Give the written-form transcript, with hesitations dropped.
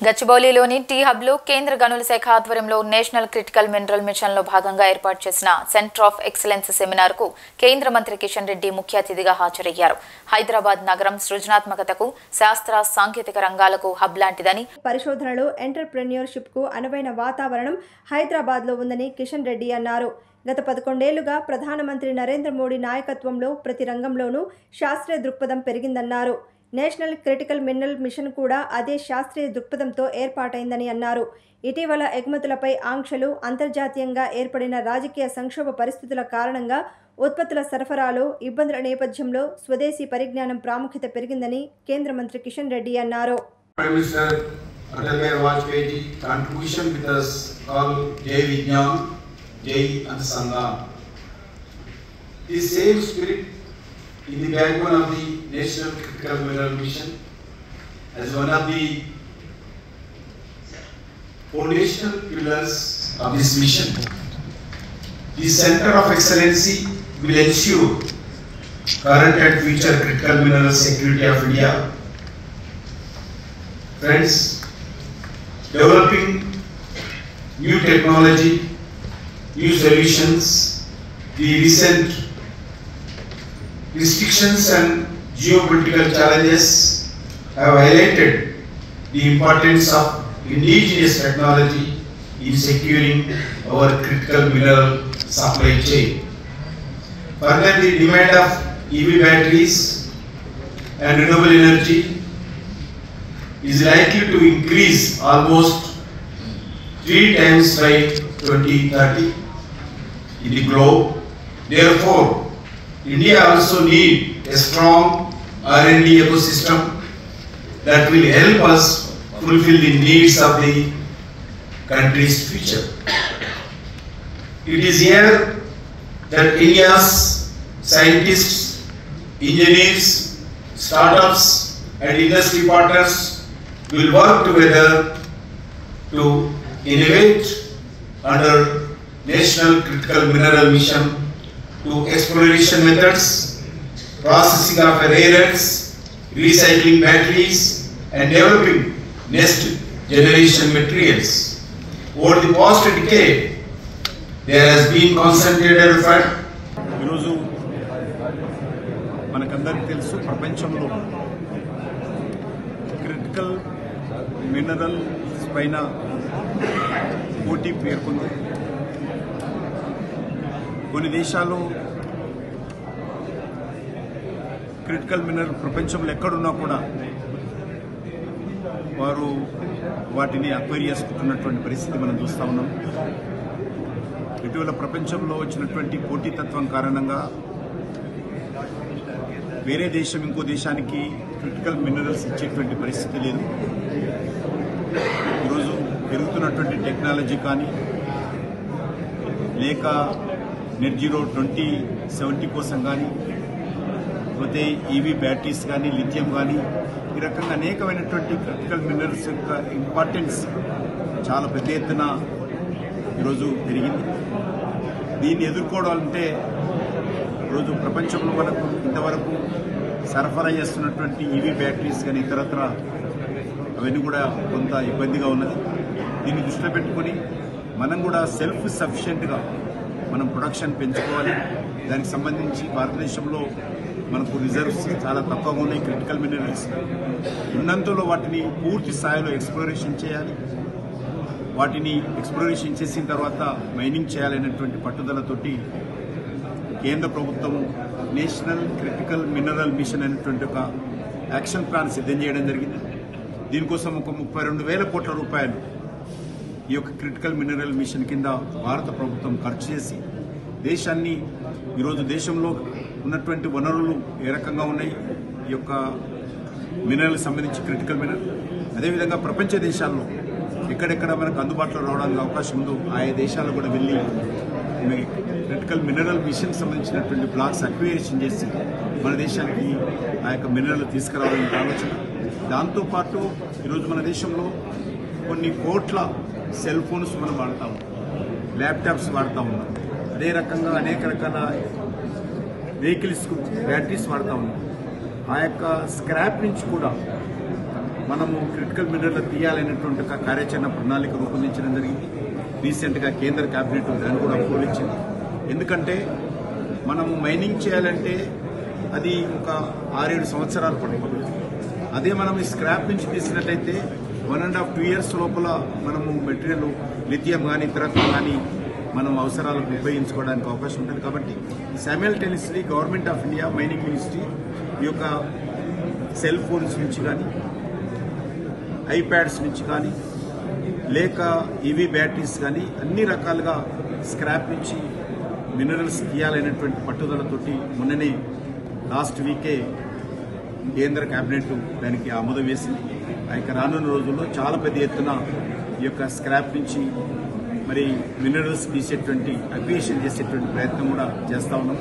గచ్చిబౌలిలోని tea హబ్లో కేంద్ర గనుల శాఖ ఆధ్వర్యంలో నేషనల్ క్రిటికల్ మినరల్ మిషన్లో భాగంగా ఏర్పాటు చేసిన సెంటర్ ఆఫ్ ఎక్సలెన్స్ సెమినార్కు కేంద్ర మంత్రి కిషన్ రెడ్డి ముఖ్య అతిథిగా హాజరయ్యారు. హైదరాబాద్ నగరం సృజనాత్మకతకు, శాస్త్ర సాంకేతిక రంగాలకు హబ్ లాంటిదని, పరిశోధనలు, ఎంటర్‌ప్రెన్యూర్‌షిప్‌కు అనువైన వాతావరణం హైదరాబాద్లో ఉందని కిషన్ రెడ్డి అన్నారు. గత 11 ఏళ్లుగా ప్రధానమంత్రి నరేంద్ర మోడీ నాయకత్వంలో ప్రతి రంగంలోనూ శాస్త్రీయ దృక్పథం పెరిగిందన్నారు. నేషనల్ క్రిటికల్ మినరల్ మిషన్ కూడా అదే శాస్త్రీయ దృక్పథంతో ఏర్పాటైందని అన్నారు. ఇటీవల ఎగుమతులపై ఆంక్షలు, అంతర్జాతీయంగా ఏర్పడిన రాజకీయ సంక్షోభ పరిస్థితుల కారణంగా ఉత్పత్తుల సరఫరాలో ఇబ్బందుల నేపథ్యంలో స్వదేశీ పరిజ్ఞానం ప్రాముఖ్యత పెరిగిందని కేంద్ర మంత్రి కిషన్ రెడ్డి అన్నారు. In the backbone of the National Critical Mineral Mission, as one of the foundational pillars of this mission, the Center of Excellency will ensure current and future critical mineral security of India. Friends, developing new technology, new solutions, the recent restrictions and geopolitical challenges have highlighted the importance of indigenous technology in securing our critical mineral supply chain. Further, the demand of EV batteries and renewable energy is likely to increase almost 3 times by 2030 in the globe. Therefore, India also needs a strong R&D ecosystem that will help us fulfill the needs of the country's future. It is here that India's scientists, engineers, startups and industry partners will work together to innovate under National Critical Mineral Mission to exploration methods, processing of rare earths, recycling batteries and developing next generation materials. Over the past decade, there has been concentrated effort. ఈరోజు మనకందరికీ తెలుసు, ప్రపంచంలో critical minerals పైన పోటీ పేర్కొంది. కొన్ని దేశాలు critical mineral ప్రపంచంలో ఎక్కడున్నా కూడా వారు వాటిని అక్వైర్ చేసుకుంటున్నటువంటి పరిస్థితి మనం చూస్తూ ఉన్నాం. ఇటీవల ప్రపంచంలో వచ్చినటువంటి పోటీతత్వం కారణంగా వేరే దేశం ఇంకో దేశానికి క్రిటికల్ మినరల్స్ ఇచ్చేటువంటి పరిస్థితి లేదు. ఈరోజు పెరుగుతున్నటువంటి టెక్నాలజీ కానీ, లేక నెట్ జీరో 2070 కోసం కానీ, లేకపోతే ఈవీ బ్యాటరీస్ కానీ, లిథియం కానీ, ఈ రకంగా అనేకమైనటువంటి క్రిటికల్ మినరల్స్ యొక్క ఇంపార్టెన్స్ చాలా పెద్ద ఎత్తున ఈరోజు పెరిగింది. దీన్ని ఎదుర్కోవాలంటే ఈరోజు ప్రపంచంలో మనకు ఇంతవరకు సరఫరా చేస్తున్నటువంటి ఈవీ బ్యాటరీస్ కానీ ఇతరత్ర అవన్నీ కూడా కొంత ఇబ్బందిగా ఉన్నది. దీన్ని దృష్టిలో పెట్టుకొని మనం కూడా సెల్ఫ్ సఫిషియెంట్గా మనం ప్రొడక్షన్ పెంచుకోవాలి. దానికి సంబంధించి భారతదేశంలో మనకు రిజర్వ్స్ చాలా తక్కువగా ఉన్నాయి. క్రిటికల్ మినరల్స్ ఉన్నంతలో వాటిని పూర్తి స్థాయిలో ఎక్స్ప్లోరేషన్ చేయాలి. వాటిని ఎక్స్ప్లోరేషన్ చేసిన తర్వాత మైనింగ్ చేయాలనేటువంటి పట్టుదలతోటి కేంద్ర ప్రభుత్వం నేషనల్ క్రిటికల్ మినరల్ మిషన్ అనేటువంటి ఒక యాక్షన్ ప్లాన్ సిద్ధం చేయడం జరిగింది. దీనికోసం ఒక 32,000 కోట్ల రూపాయలు ఈ యొక్క క్రిటికల్ మినరల్ మిషన్ కింద భారత ప్రభుత్వం ఖర్చు చేసి దేశాన్ని, ఈరోజు దేశంలో ఉన్నటువంటి వనరులు ఏ రకంగా ఉన్నాయి, ఈ యొక్క మినరల్ సంబంధించి క్రిటికల్ మినరల్, అదేవిధంగా ప్రపంచ దేశాల్లో ఎక్కడెక్కడ మనకు అందుబాటులో రావడానికి అవకాశం ఉందో ఆయా దేశాలు కూడా వెళ్ళి క్రిటికల్ మినరల్ మిషన్ సంబంధించినటువంటి బ్లాక్స్ అక్విజిషన్ చేసి మన దేశానికి ఆ యొక్క మినరల్ తీసుకురావాలనే ఆలోచన. దాంతోపాటు ఈరోజు మన దేశంలో కొన్ని కోట్ల సెల్ ఫోన్స్ మనం వాడుతూ ఉన్నాం, ల్యాప్టాప్స్ వాడుతూ ఉన్నాం. అదే రకంగా అనేక రకాల వెహికల్స్కు బ్యాటరీస్ వాడుతూ ఉన్నాం. ఆ యొక్క స్క్రాప్ నుంచి కూడా మనము క్రిటికల్ మినరల్ తీయాలనేటువంటి ఒక కార్యాచరణ ప్రణాళిక రూపొందించడం జరిగింది. రీసెంట్గా కేంద్ర కేబినెట్ దాన్ని కూడా అప్రూవల్ ఇచ్చింది. ఎందుకంటే మనము మైనింగ్ చేయాలంటే అది ఒక 6-7 సంవత్సరాలు పడుతుంది. అదే మనం ఈ స్క్రాప్ నుంచి తీసినట్లయితే 1.5-2 years లోపల మనము మెటీరియల్ లిథియం కానీ ఇతరత్వం కానీ మనం అవసరాలకు ఉపయోగించుకోవడానికి అవకాశం ఉంటుంది. కాబట్టి simultaneously government of India mining ministry ఈ యొక్క సెల్ ఫోన్స్ నుంచి కానీ ఐప్యాడ్స్ నుంచి కానీ లేక ఈవీ బ్యాటరీస్ కానీ అన్ని రకాలుగా స్క్రాప్ నుంచి మినరల్స్ తీయాలనేటువంటి పట్టుదలతోటి మొన్ననే లాస్ట్ వీకే కేంద్ర కేబినెట్ దానికి ఆమోదం వేసింది. ఆ యొక్క రానున్న రోజుల్లో చాలా పెద్ద ఎత్తున ఈ యొక్క స్క్రాప్ నుంచి మరి మినరల్స్ తీసేటువంటి అక్విజిషన్ చేసేటువంటి ప్రయత్నం కూడా చేస్తా ఉన్నాం.